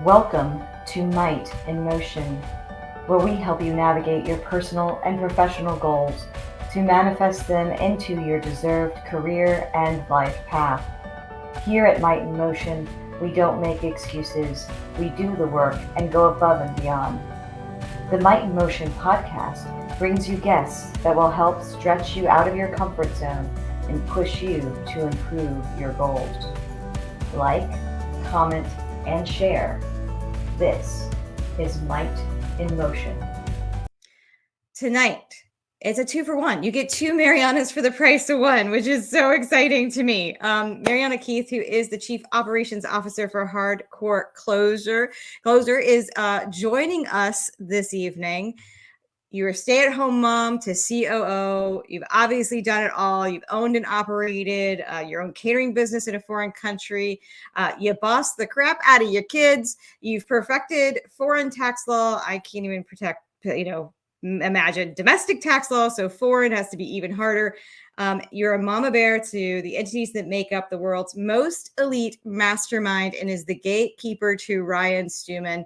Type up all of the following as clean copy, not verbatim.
Welcome to Might in Motion, where we help you navigate your personal and professional goals to manifest them into your deserved career and life path. Here at Might in Motion, we don't make excuses, we do the work and go above and beyond. The Might in Motion podcast brings you guests that will help stretch you out of your comfort zone and push you to improve your goals. Like, comment, and share. This is Might in Motion. Tonight, it's a 2-for-1. You get two Mariannas for the price of one, which is so exciting to me. Marianna Keeth, who is the Chief Operations Officer for Hardcore Closure, is joining us this evening. You're a stay-at-home mom to COO. You've obviously done it all. You've owned and operated your own catering business in a foreign country. You boss the crap out of your kids. You've perfected foreign tax law. I can't even imagine domestic tax law. So foreign has to be even harder. You're a mama bear to the entities that make up the world's most elite mastermind and is the gatekeeper to Ryan Stewman.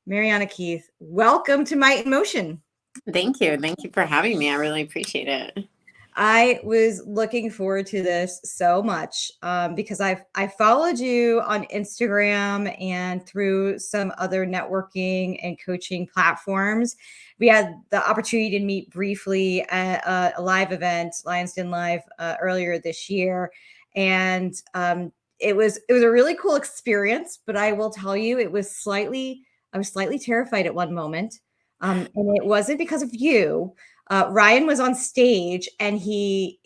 Marianna Keeth, welcome to Might in Motion. Thank you. Thank you for having me. I really appreciate it. I was looking forward to this so much because I followed you on Instagram and through some other networking and coaching platforms. We had the opportunity to meet briefly at a live event, Lions Den Live, earlier this year, and it was a really cool experience. But I will tell you, I was slightly terrified at one moment. And it wasn't because of you. Ryan was on stage and he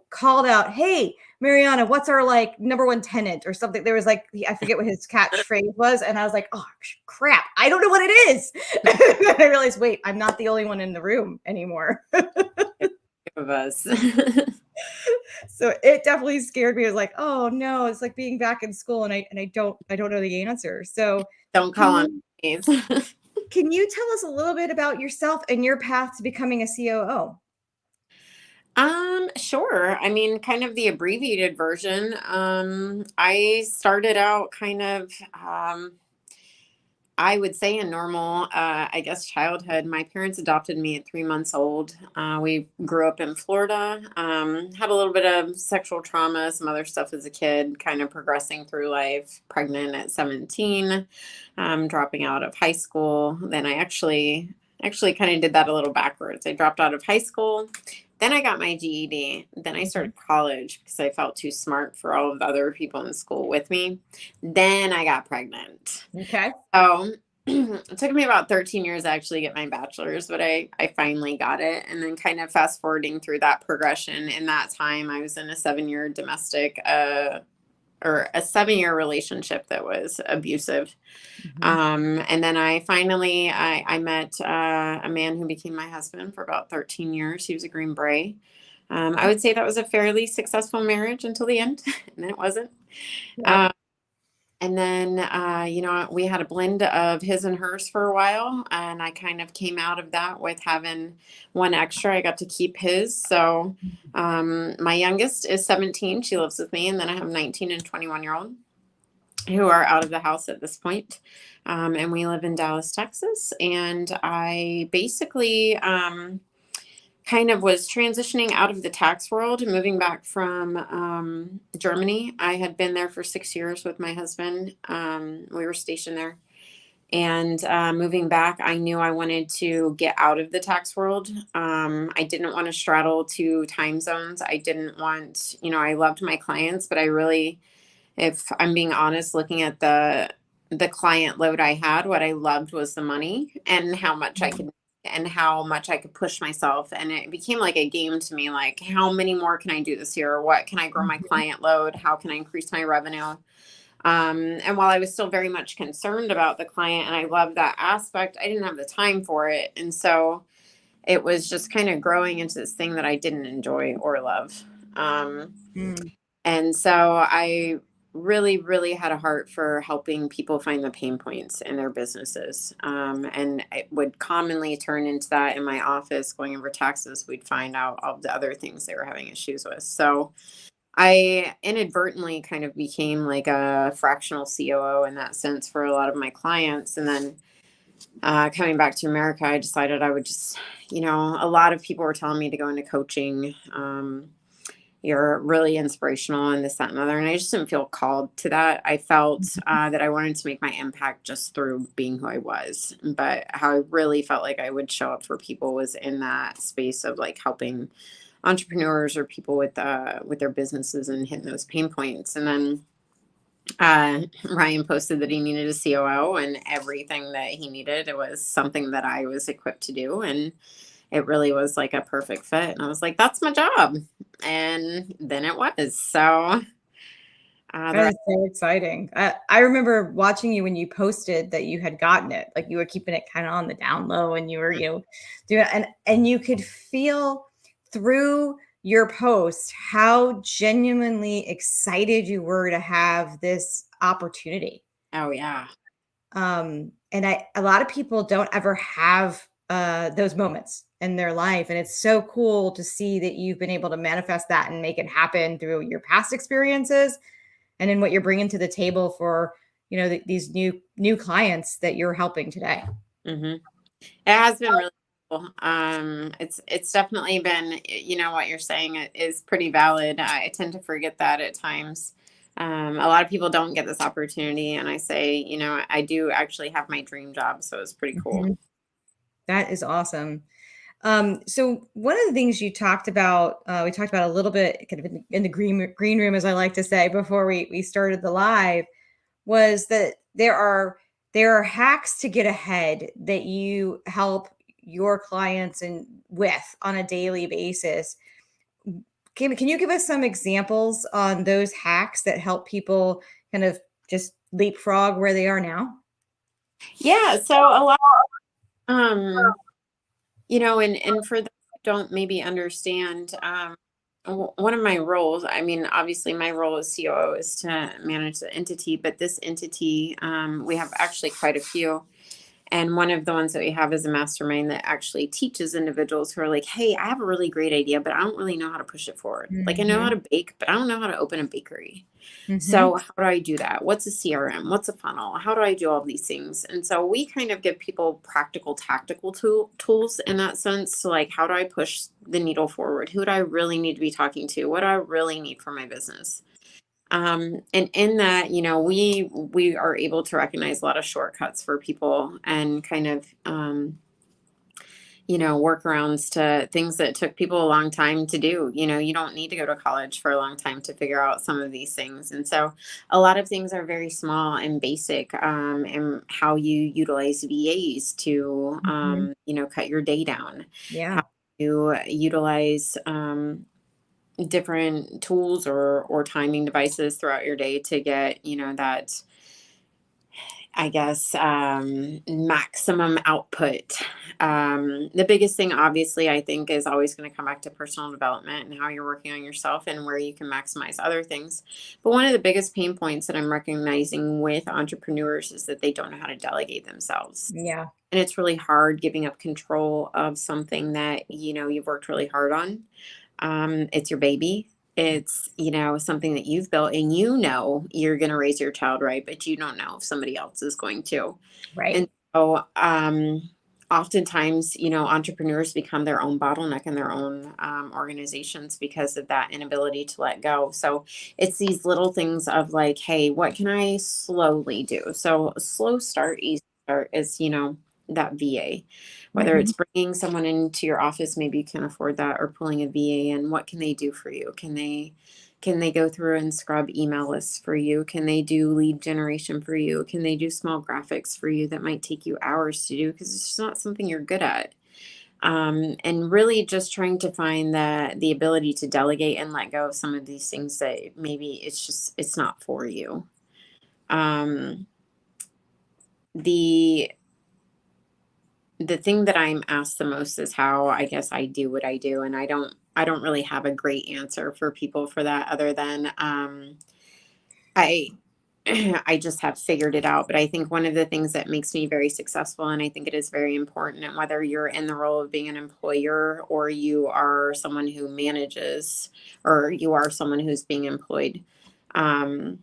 called out, "Hey, Marianna, what's our number one tenant or something?" There was I forget what his catchphrase was. And I was like, "Oh crap, I don't know what it is." And I realized, wait, I'm not the only one in the room anymore. Of us. So it definitely scared me. I was like, "Oh no, it's like being back in school and I don't know the answer." So don't call on me. Can you tell us a little bit about yourself and your path to becoming a COO? Sure. I mean, kind of the abbreviated version. I started out kind of, I would say a normal, childhood. My parents adopted me at 3 months old. We grew up in Florida, had a little bit of sexual trauma, some other stuff as a kid, kind of progressing through life, pregnant at 17, dropping out of high school. Then I actually kind of did that a little backwards. I dropped out of high school. Then I got my GED. Then I started college because I felt too smart for all of the other people in school with me. Then I got pregnant. Okay. So it took me about 13 years to actually get my bachelor's, but I finally got it. And then kind of fast forwarding through that progression, in that time, I was in a 7-year or a 7-year relationship that was abusive. Mm-hmm. And then I met a man who became my husband for about 13 years. He was a Green Beret. I would say that was a fairly successful marriage until the end, and it wasn't. Yeah. And then, we had a blend of his and hers for a while, and I kind of came out of that with having one extra. I got to keep his. So my youngest is 17. She lives with me. And then I have 19 and 21-year-old who are out of the house at this point. And we live in Dallas, Texas. And I basically kind of was transitioning out of the tax world, moving back from Germany. I had been there for 6 years with my husband. We were stationed there. And moving back, I knew I wanted to get out of the tax world. I didn't want to straddle 2 time zones. I didn't want, I loved my clients, but I really, if I'm being honest, looking at the client load I had, what I loved was the money and how much I could push myself. And it became like a game to me, like, how many more can I do this year? What can I grow my client load? How can I increase my revenue? And while I was still very much concerned about the client and I loved that aspect, I didn't have the time for it. And so it was just kind of growing into this thing that I didn't enjoy or love. And so I really, really had a heart for helping people find the pain points in their businesses. And it would commonly turn into that in my office, going over taxes. We'd find out all the other things they were having issues with. So I inadvertently kind of became like a fractional COO in that sense for a lot of my clients. And then coming back to America, I decided I would just, a lot of people were telling me to go into coaching. You're really inspirational and this, that, and other. And I just didn't feel called to that. I felt that I wanted to make my impact just through being who I was. But how I really felt like I would show up for people was in that space of like helping entrepreneurs or people with their businesses and hitting those pain points. And then Ryan posted that he needed a COO, and everything that he needed, it was something that I was equipped to do. And it really was like a perfect fit. And I was like, that's my job. And then it was. So That is so exciting. I remember watching you when you posted that you had gotten it, like you were keeping it kind of on the down low and you were, doing it. And you could feel through your post how genuinely excited you were to have this opportunity. Oh yeah. And a lot of people don't ever have those moments in their life. And it's so cool to see that you've been able to manifest that and make it happen through your past experiences and in what you're bringing to the table for, these new clients that you're helping today. Mm-hmm. It has been really cool. It's definitely been, what you're saying is pretty valid. I tend to forget that at times. A lot of people don't get this opportunity, and I say, I do actually have my dream job, so it's pretty cool. Mm-hmm. That is awesome. So one of the things you talked about, we talked about a little bit kind of in the green room, as I like to say, before we started the live, was that there are hacks to get ahead that you help your clients and with on a daily basis. Can you give us some examples on those hacks that help people kind of just leapfrog where they are now? Yeah. So a lot, and for those who don't maybe understand, one of my roles, I mean, obviously my role as COO is to manage the entity, but this entity, we have actually quite a few. And one of the ones that we have is a mastermind that actually teaches individuals who are like, hey, I have a really great idea, but I don't really know how to push it forward. Mm-hmm. Like I know how to bake, but I don't know how to open a bakery. Mm-hmm. So how do I do that? What's a CRM? What's a funnel? How do I do all these things? And so we kind of give people practical, tactical tools in that sense. So like, how do I push the needle forward? Who do I really need to be talking to? What do I really need for my business? And in that, we are able to recognize a lot of shortcuts for people and kind of, workarounds to things that took people a long time to do. You don't need to go to college for a long time to figure out some of these things. And so a lot of things are very small and basic, and how you utilize VAs to, cut your day down. Yeah. How you utilize, different tools or timing devices throughout your day to get, that, I guess, maximum output. The biggest thing, obviously, I think is always going to come back to personal development and how you're working on yourself and where you can maximize other things. But one of the biggest pain points that I'm recognizing with entrepreneurs is that they don't know how to delegate themselves. Yeah. And it's really hard giving up control of something that, you've worked really hard on. It's your baby. It's, something that you've built and you're going to raise your child right, but you don't know if somebody else is going to. Right. And so, oftentimes, entrepreneurs become their own bottleneck in their own organizations because of that inability to let go. So it's these little things of like, hey, what can I slowly do? So a slow start, easy start is, that VA, whether it's bringing someone into your office, maybe you can't afford that, or pulling a VA and what can they do for you? Can they go through and scrub email lists for you? Can they do lead generation for you? Can they do small graphics for you that might take you hours to do because it's just not something you're good at? And really just trying to find the ability to delegate and let go of some of these things that maybe it's not for you. The thing that I'm asked the most is how I guess I do what I do. And I don't really have a great answer for people for that other than, I just have figured it out. But I think one of the things that makes me very successful, and I think it is very important, and whether you're in the role of being an employer or you are someone who manages or you are someone who's being employed, um,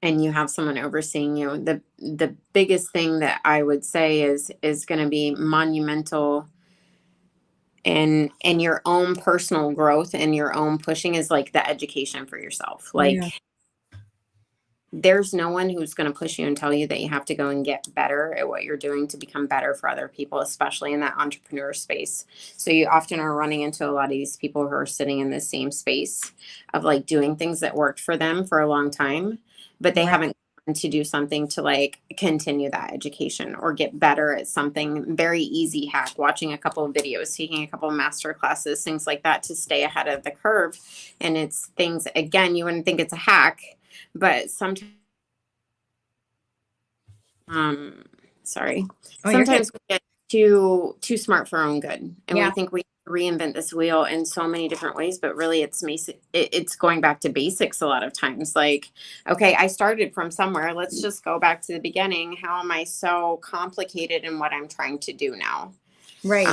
and you have someone overseeing you, the biggest thing that I would say is going to be monumental in your own personal growth and your own pushing is like the education for yourself. Like, Yeah. there's no one who's going to push you and tell you that you have to go and get better at what you're doing to become better for other people, especially in that entrepreneur space. So you often are running into a lot of these people who are sitting in the same space of like doing things that worked for them for a long time, but they Right. haven't gone to do something to like continue that education or get better at something. Very easy hack, watching a couple of videos, taking a couple of master classes, things like that to stay ahead of the curve. And it's things, again, you wouldn't think it's a hack, but sometimes, sorry, Oh, you're good. sometimes we get too smart for our own good, and we Yeah. think we reinvent this wheel in so many different ways, but really it's going back to basics a lot of times. Like, okay, I started from somewhere. Let's just go back to the beginning. How am I so complicated in what I'm trying to do now? Right.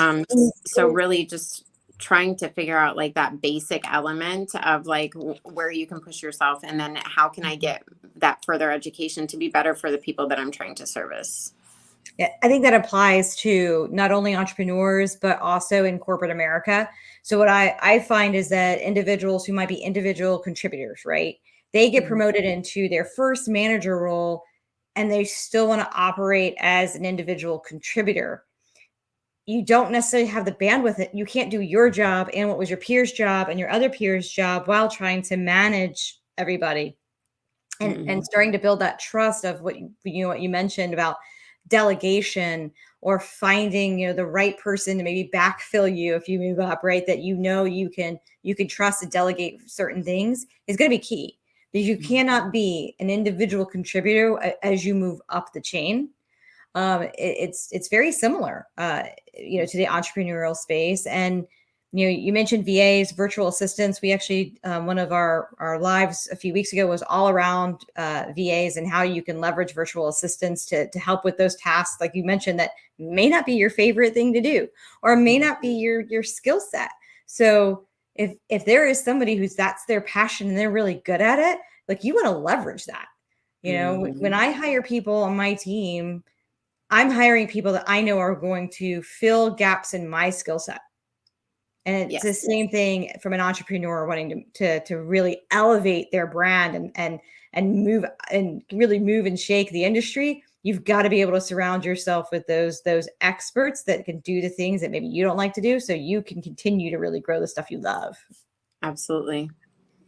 So really just trying to figure out like that basic element of like where you can push yourself, and then how can I get that further education to be better for the people that I'm trying to service. Yeah, I think that applies to not only entrepreneurs, but also in corporate America. So what I find is that individuals who might be individual contributors, right? They get promoted into their first manager role and they still want to operate as an individual contributor. You don't necessarily have the bandwidth. You can't do your job and what was your peer's job and your other peer's job while trying to manage everybody. And starting to build that trust of what what you mentioned about delegation or finding the right person to maybe backfill you if you move up, right? That you can trust to delegate certain things is going to be key, because you cannot be an individual contributor as you move up the chain. It's very similar, to the entrepreneurial space. And you mentioned VAs, virtual assistants. We actually one of our lives a few weeks ago was all around VAs and how you can leverage virtual assistants to help with those tasks, like you mentioned, that may not be your favorite thing to do or may not be your skill set. So if there is somebody that's their passion and they're really good at it, like, you want to leverage that. When I hire people on my team, I'm hiring people that I know are going to fill gaps in my skill set. And it's the same thing from an entrepreneur wanting to really elevate their brand and move and really move and shake the industry. You've got to be able to surround yourself with those experts that can do the things that maybe you don't like to do, so you can continue to really grow the stuff you love. Absolutely.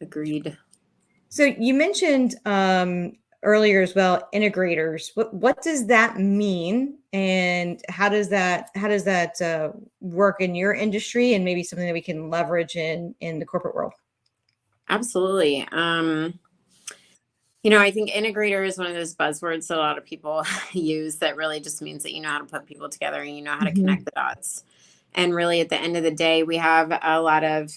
Agreed. So you mentioned earlier as well, integrators. What does that mean, and how does that work in your industry, and maybe something that we can leverage in the corporate world? Absolutely. I think integrator is one of those buzzwords that a lot of people use that really just means that you know how to put people together and you know how to connect the dots. And really, at the end of the day, we have a lot of,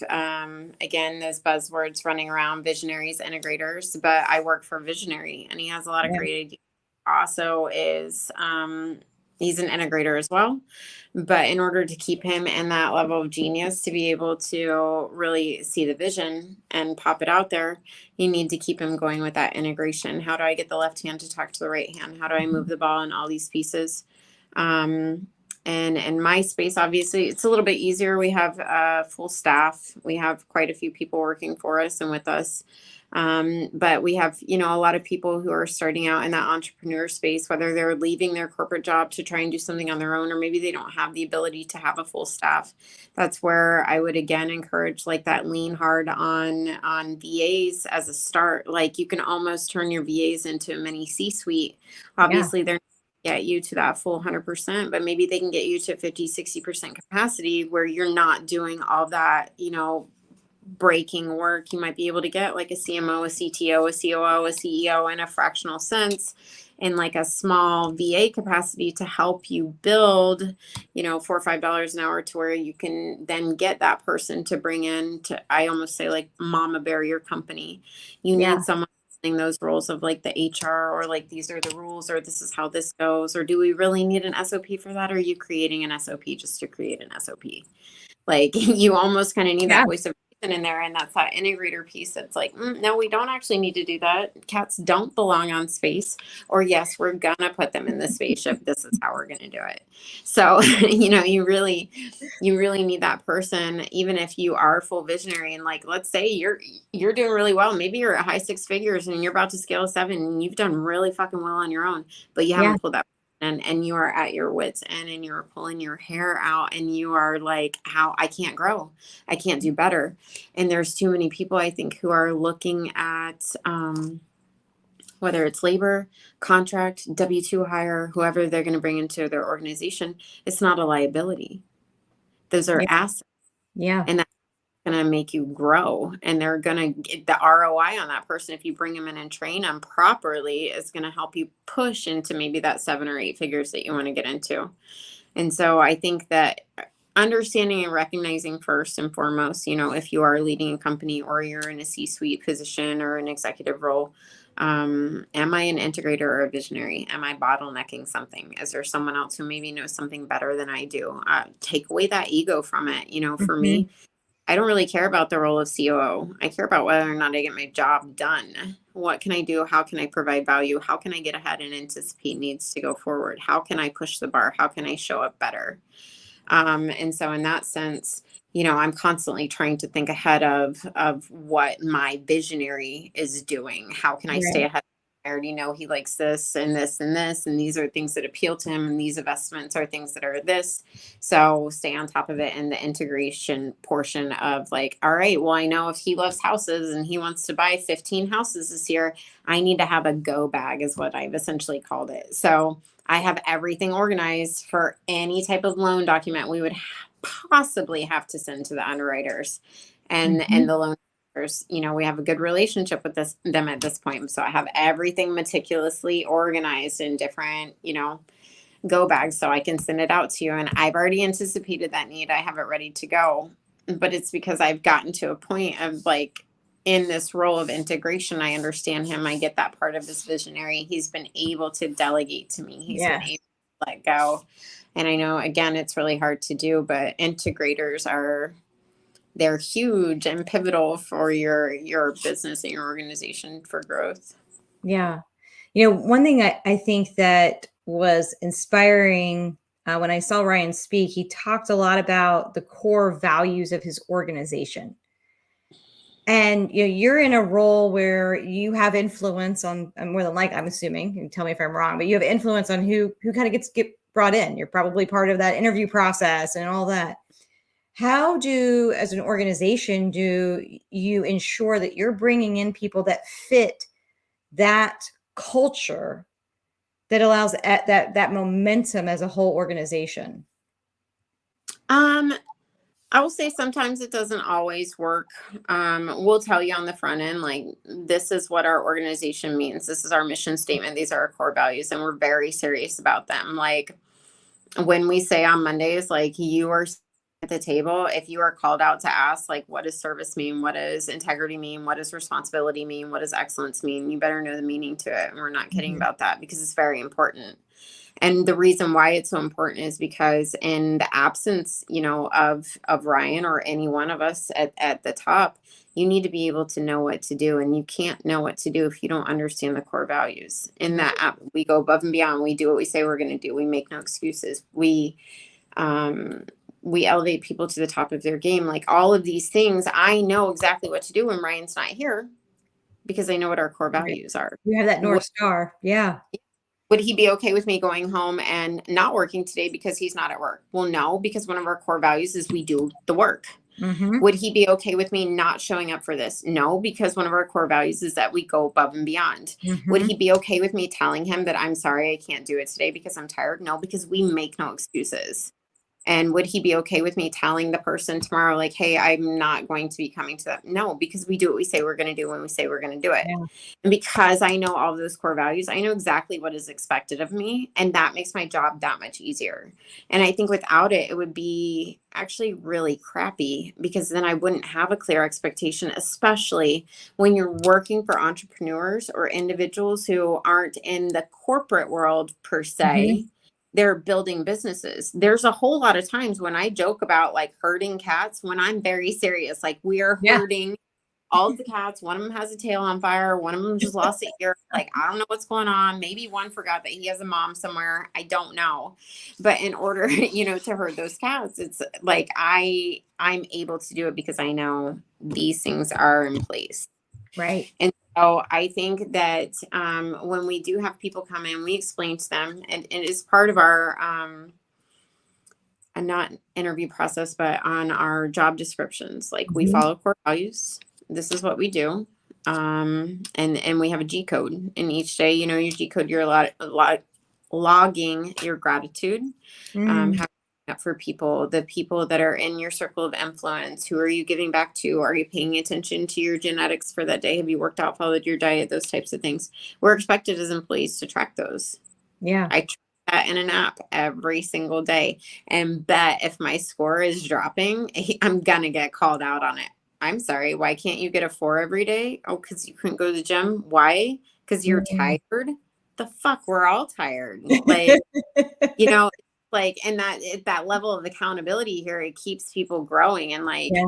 again, those buzzwords running around: visionaries, integrators. But I work for Visionary, and he has a lot of great ideas. Also, he's an integrator as well. But in order to keep him in that level of genius, to be able to really see the vision and pop it out there, you need to keep him going with that integration. How do I get the left hand to talk to the right hand? How do I move the ball in all these pieces? And in my space, obviously, it's a little bit easier. We have a full staff. We have quite a few people working for us and with us. But we have, a lot of people who are starting out in that entrepreneur space, whether they're leaving their corporate job to try and do something on their own, or maybe they don't have the ability to have a full staff. That's where I would, again, encourage like that lean hard on VAs as a start. Like, you can almost turn your VAs into a mini C-suite. Obviously, they're get you to that full 100%, but maybe they can get you to 50-60% capacity where you're not doing all that, breaking work. You might be able to get like a CMO, a CTO, a COO, a CEO in a fractional sense, in like a small VA capacity to help you build, $4 or $5 an hour, to where you can then get that person to bring in to, I almost say, like, mama bear your company. You need someone those rules of like the HR, or like these are the rules, or this is how this goes, or do we really need an SOP for that? Or are you creating an SOP just to create an SOP? Like you almost kind of need that voice of reason in there. And that's that integrator piece. That's like, no, we don't actually need to do that. Cats don't belong on space, or yes, we're going to put them in the spaceship. This is how we're going to do it. So, you really need that person, even if you are full visionary. And like, let's say you're doing really well. Maybe you're at high six figures and you're about to scale to 7 and you've done really fucking well on your own, but you haven't pulled that and you are at your wits end and you're pulling your hair out and you are like, how I can't grow, I can't do better. And there's too many people, I think, who are looking at whether it's labor, contract, W-2 hire, whoever they're going to bring into their organization. It's not a liability. Those are assets. Yeah. And that's going to make you grow, and they're going to get the ROI on that person. If you bring them in and train them properly, is going to help you push into maybe that 7 or 8 figures that you want to get into. And so I think that understanding and recognizing first and foremost, if you are leading a company or you're in a C-suite position or an executive role, am I an integrator or a visionary? Am I bottlenecking something? Is there someone else who maybe knows something better than I do? Take away that ego from it. For me, I don't really care about the role of COO. I care about whether or not I get my job done. What can I do? How can I provide value? How can I get ahead and anticipate needs to go forward? How can I push the bar? How can I show up better? And so in that sense, I'm constantly trying to think ahead of what my visionary is doing. How can I stay ahead? I already know he likes this and this and this, and these are things that appeal to him, and these investments are things that are this. So stay on top of it. And the integration portion of like, all right, well, I know if he loves houses and he wants to buy 15 houses this year, I need to have a go bag is what I've essentially called it. So I have everything organized for any type of loan document we would possibly have to send to the underwriters and the loan. We have a good relationship with them at this point. So I have everything meticulously organized in different, go bags so I can send it out to you. And I've already anticipated that need. I have it ready to go. But it's because I've gotten to a point of like, in this role of integration, I understand him. I get that part of his visionary. He's been able to delegate to me. He's been able to let go. And I know, again, it's really hard to do, but integrators they're huge and pivotal for your business and your organization for growth. Yeah. One thing I think that was inspiring when I saw Ryan speak, he talked a lot about the core values of his organization. And you're in a role where you have influence on, more than likely, I'm assuming, and tell me if I'm wrong, but you have influence on who kind of get brought in. You're probably part of that interview process and all that. How as an organization, do you ensure that you're bringing in people that fit that culture that allows that momentum as a whole organization? I will say sometimes it doesn't always work. We'll tell you on the front end, like, this is what our organization means. This is our mission statement. These are our core values, and we're very serious about them. Like when we say on Mondays, like, you are at the table, if you are called out to ask, like, what does service mean? What does integrity mean? What does responsibility mean? What does excellence mean? You better know the meaning to it. And we're not kidding about that, because it's very important. And the reason why it's so important is because in the absence, of Ryan or any one of us at the top, you need to be able to know what to do. And you can't know what to do if you don't understand the core values. In that we go above and beyond. We do what we say we're going to do. We make no excuses. We elevate people to the top of their game. Like all of these things, I know exactly what to do when Ryan's not here, because I know what our core values are. You have that North Star. Yeah. Would he be okay with me going home and not working today because he's not at work? Well, no, because one of our core values is we do the work. Would he be okay with me not showing up for this? No, because one of our core values is that we go above and beyond. Would he be okay with me telling him that I'm sorry, I can't do it today because I'm tired? No, because we make no excuses. And would he be okay with me telling the person tomorrow, like, hey, I'm not going to be coming to that? No, because we do what we say we're going to do when we say we're going to do it. Yeah. And because I know all of those core values, I know exactly what is expected of me. And that makes my job that much easier. And I think without it, it would be actually really crappy, because then I wouldn't have a clear expectation, especially when you're working for entrepreneurs or individuals who aren't in the corporate world per Mhm. se. They're building businesses. There's a whole lot of times when I joke about like herding cats, when I'm very serious, like we are Yeah. herding all of the cats. One of them has a tail on fire. One of them just lost a ear. Like, I don't know what's going on. Maybe one forgot that he has a mom somewhere. I don't know. But in order, to herd those cats, it's like I'm able to do it because I know these things are in place. Right. And so I think that when we do have people come in, we explain to them, and it is part of our not interview process, but on our job descriptions. Like, we Mhm. follow core values. This is what we do. And we have a G code. And each day, your G code, you're a lot logging your gratitude. Mm. How up for people, the people that are in your circle of influence. Who are you giving back to? Are you paying attention to your genetics for that day? Have you worked out, followed your diet? Those types of things. We're expected as employees to track those. Yeah. I track that in an app every single day, and bet if my score is dropping, I'm gonna get called out on it. I'm sorry, why can't you get a 4 every day? Oh, because you couldn't go to the gym. Why? Because you're Mm. tired. The fuck, we're all tired. Like, you know, like, and that level of accountability here, it keeps people growing. And like, Yeah.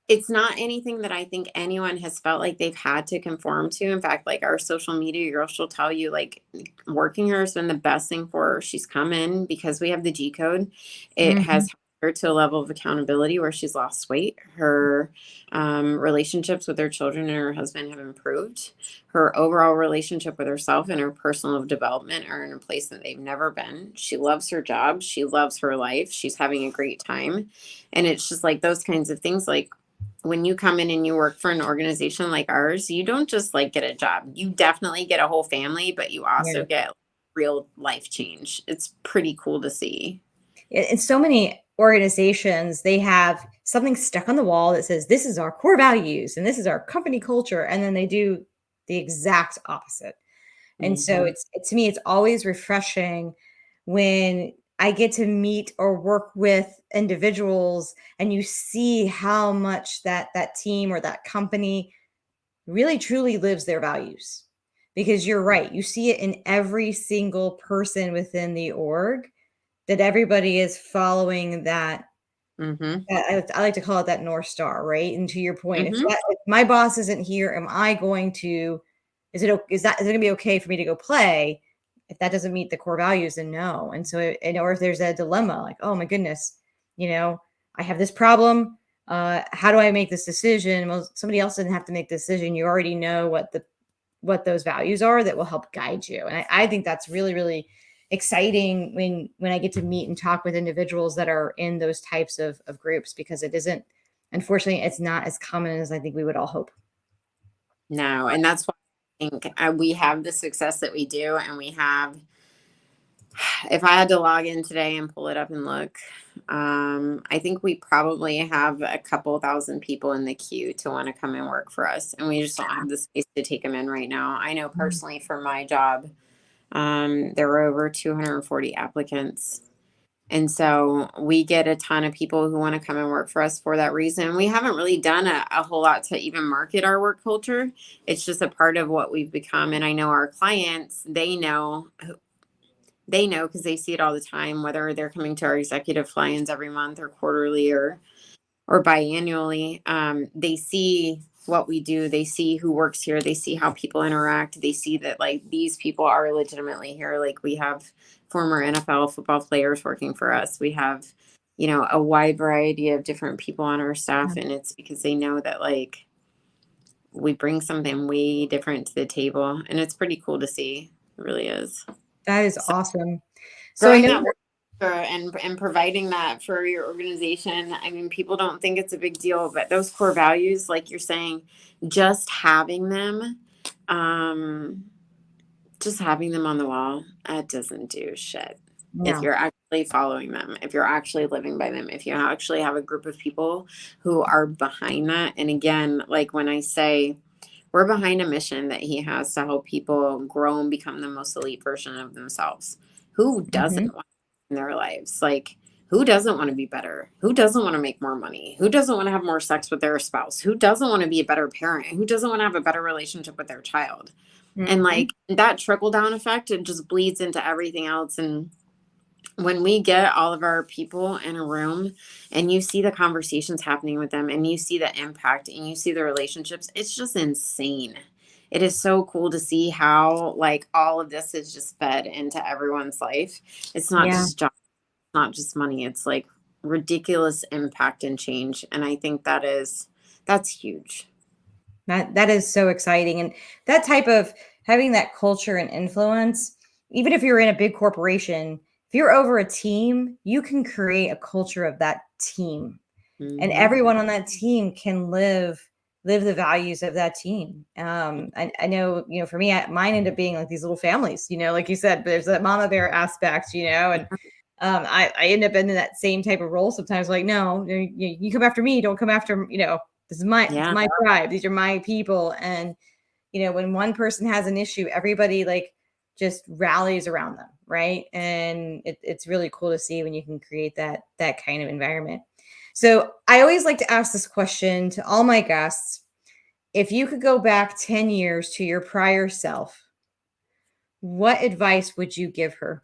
it's not anything that I think anyone has felt like they've had to conform to. In fact, like, our social media girl, she'll tell you, like, working here has been the best thing for her. She's come in because we have the G code. It has Mhm. helped her to a level of accountability where she's lost weight. Her relationships with her children and her husband have improved. Her overall relationship with herself and her personal development are in a place that they've never been. She loves her job. She loves her life. She's having a great time. And it's just like those kinds of things. Like, when you come in and you work for an organization like ours, you don't just like get a job. You definitely get a whole family, but you Yeah. also get real life change. It's pretty cool to see. In so many organizations, they have something stuck on the wall that says, this is our core values and this is our company culture. And then they do the exact opposite. And so Mhm. to me, it's always refreshing when I get to meet or work with individuals and you see how much that team or that company really truly lives their values. Because you're right, you see it in every single person within the org that everybody is following that. Mhm. I like to call it that North Star, right? And to your point, Mhm. if my boss isn't here, am I going to is it gonna be okay for me to go play? If that doesn't meet the core values, then no. And so or if there's a dilemma, like, oh my goodness, I have this problem. How do I make this decision? Well, somebody else doesn't have to make the decision. You already know what those values are that will help guide you. And I think that's really, really exciting when I get to meet and talk with individuals that are in those types of groups, because it isn't, unfortunately, it's not as common as I think we would all hope. No, and that's why I think we have the success that we do, and we have. If I had to log in today and pull it up and look, I think we probably have a couple thousand people in the queue to want to come and work for us, and we just don't have the space to take them in right now. I know Mm. personally for my job, there were over 240 applicants. And so we get a ton of people who want to come and work for us for that reason. We haven't really done a whole lot to even market our work culture. It's just a part of what we've become. And I know our clients, they know because they see it all the time, whether they're coming to our executive fly-ins every month or quarterly or biannually. They see what we do. They see who works here. They see how people interact. They see that, like, these people are legitimately here. Like, we have former NFL football players working for us. We have, a wide variety of different people on our staff. And it's because they know that, like, we bring something way different to the table. And it's pretty cool to see. It really is. That is So awesome. So I growing know that and providing that for your organization. I mean, people don't think it's a big deal, but those core values, like you're saying, just having them, um, just having them on the wall, that doesn't do shit. If no. you're actually actually following them, if you're actually living by them, if you actually have a group of people who are behind that. And again, like when I say we're behind a mission that he has to help people grow and become the most elite version of themselves. Who doesn't want in their lives? Like, who doesn't want to be better? Who doesn't want to make more money? Who doesn't want to have more sex with their spouse? Who doesn't want to be a better parent? Who doesn't want to have a better relationship with their child? And like that trickle down effect, it just bleeds into everything else. And when we get all of our people in a room and you see the conversations happening with them and you see the impact and you see the relationships, it's just insane. It is so cool to see how like all of this is just fed into everyone's life. It's not just jobs, not just money. It's like ridiculous impact and change. And I think that's huge. That is so exciting. And that type of having that culture and influence, even if you're in a big corporation, if you're over a team, you can create a culture of that team. And everyone on that team can live the values of that team. I know, for me, mine ended up being like these little families, like you said, but there's that mama bear aspect, and I end up in that same type of role sometimes. Like, no, you come after me, don't come after, this is my tribe. These are my people. And, when one person has an issue, everybody like just rallies around them. Right. And it's really cool to see when you can create that kind of environment. So I always like to ask this question to all my guests. If you could go back 10 years to your prior self, what advice would you give her?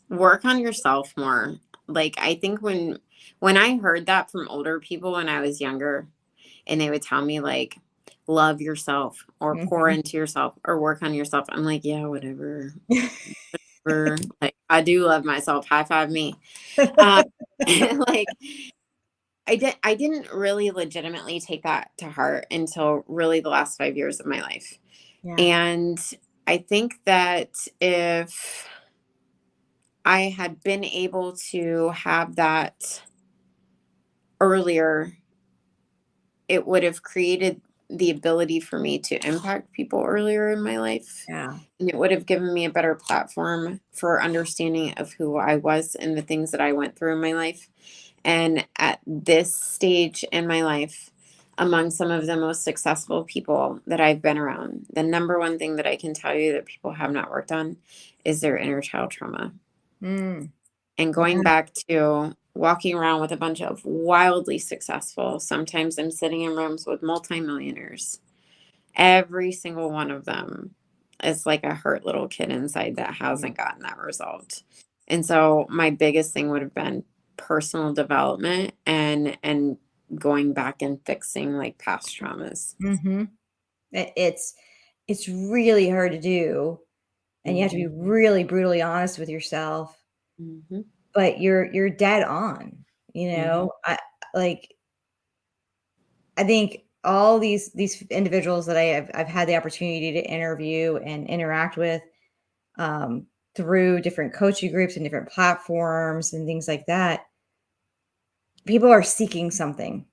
Work on yourself more. Like I think when I heard that from older people when I was younger and they would tell me like love yourself or pour into yourself or work on yourself, I'm like, yeah, whatever. Like I do love myself. High five me. Like I didn't really legitimately take that to heart until really the last 5 years of my life. Yeah. And I think that if I had been able to have that earlier, it would have created the ability for me to impact people earlier in my life. Yeah. And it would have given me a better platform for understanding of who I was and the things that I went through in my life. And at this stage in my life, among some of the most successful people that I've been around, the number one thing that I can tell you that people have not worked on is their inner child trauma. And going back to walking around with a bunch of wildly successful, sometimes I'm sitting in rooms with multimillionaires. Every single one of them is like a hurt little kid inside that hasn't gotten that resolved. And so my biggest thing would have been personal development and going back and fixing like past traumas. It's really hard to do. And you have to be really brutally honest with yourself. But you're dead on, I think all these individuals that I've had the opportunity to interview and interact with through different coaching groups and different platforms and things like that, people are seeking something.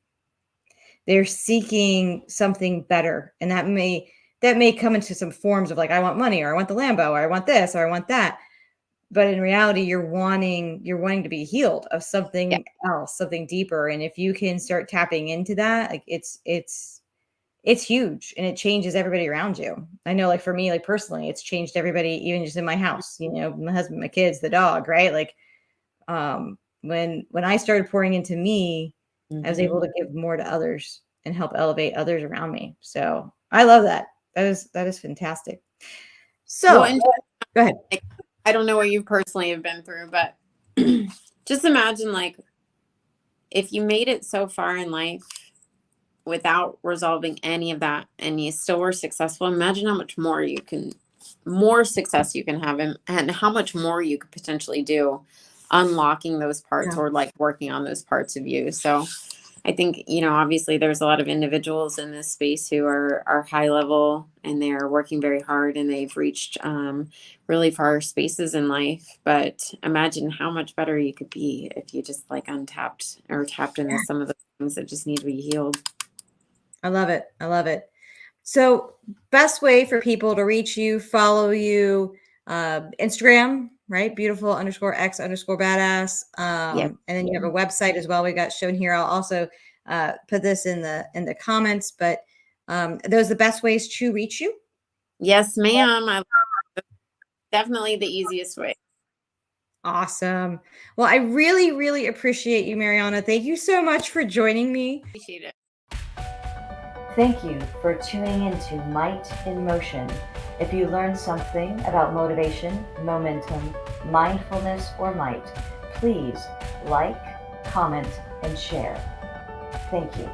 They're seeking something better, and that may come into some forms of like, I want money, or I want the Lambo, or I want this, or I want that. But in reality, you're wanting to be healed of something else, something deeper. And if you can start tapping into that, like it's huge, and it changes everybody around you. I know, like for me, like personally, it's changed everybody, even just in my house, my husband, my kids, the dog, right? Like, when I started pouring into me, I was able to give more to others and help elevate others around me. So I love that. That is fantastic. So go ahead. I don't know what you personally have been through, but just imagine like if you made it so far in life without resolving any of that and you still were successful, imagine how much more success you can have and how much more you could potentially do unlocking those parts or like working on those parts of you. So I think, obviously there's a lot of individuals in this space who are high level and they're working very hard and they've reached really far spaces in life. But imagine how much better you could be if you just like untapped or tapped into some of the things that just need to be healed. I love it. So, best way for people to reach you, follow you, Instagram, right? Beautiful underscore X underscore badass. Yep. And then you have a website as well. We got shown here. I'll also put this in the comments. But those are the best ways to reach you. Yes, ma'am. Definitely the easiest way. Awesome. Well, I really, really appreciate you, Marianna. Thank you so much for joining me. Appreciate it. Thank you for tuning into Might in Motion. If you learned something about motivation, momentum, mindfulness, or might, please like, comment, and share. Thank you.